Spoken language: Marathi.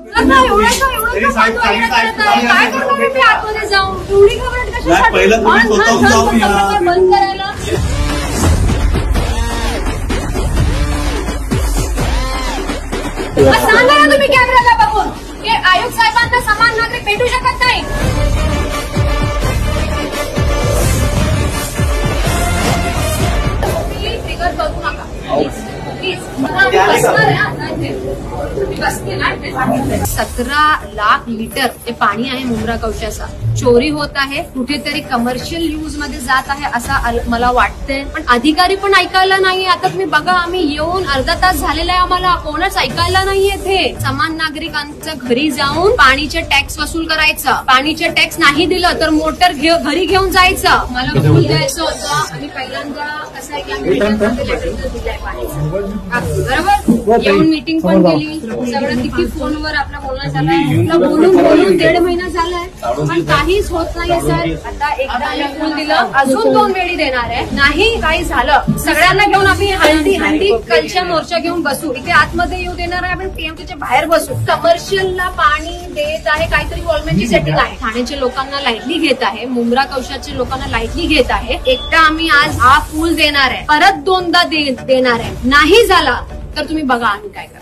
काय करणार मी आतमध्ये जाऊन एवढी घबराट कशासाठी बंद करायला. सांगा ना तुम्ही कॅमेराला बघून की आयुक्त साहेबांना समान नागरिक भेटू शकत नाही. फिगर बघू नका प्लीज. 17 लाख लिटर ते पाणी आहे मुंब्रा कवशाचा चोरी होत आहे, कुठेतरी कमर्शियल यूज मध्ये जात आहे असं मला वाटतंय. पण अधिकारी पण ऐकायला नाही. आता तुम्ही बघा, आम्ही येऊन अर्धा तास झालेला आहे, आम्हाला कोणच ऐकायला नाहीये. ते समान नागरिकांच्या घरी जाऊन पाणीचे टॅक्स वसूल करायचं. पाणीचे टॅक्स नाही दिलं तर मोटर घरी घेऊन जायचं. मला फुल द्यायचं होतं आणि पहिल्यांदा असं आहे की दिलाय पाणीचं बरोबर. येऊन मीटिंग पण केली, सगळं किती फोनवर आपला बोलणं झालंय, बोलून 1.5 महिना झालाय पण काहीच होत नाहीये सर. आता एकदा आम्ही फुल दिलं, अजून 2 वेळी देणार आहे, नाही काही झालं सगळ्यांना घेऊन आम्ही हंडी कलच्या मोर्चा घेऊन बसू. इथे आतमध्ये येऊ देणार आहे, आपण पीएमसीच्या बाहेर बसू. कमर्शियलला पाणी देत आहे, काहीतरी गव्हर्नमेंटची सेटिंग आहे. ठाण्याच्या लोकांना लाईटली घेत आहे, मुंब्रा कवशाच्या लोकांना लाईटली घेत आहे. एकदा आम्ही आज हा फुल देणार आहे, परत 2दा देणार आहे. नाही झाला तर तुम्ही बघा आम्ही काय करतो.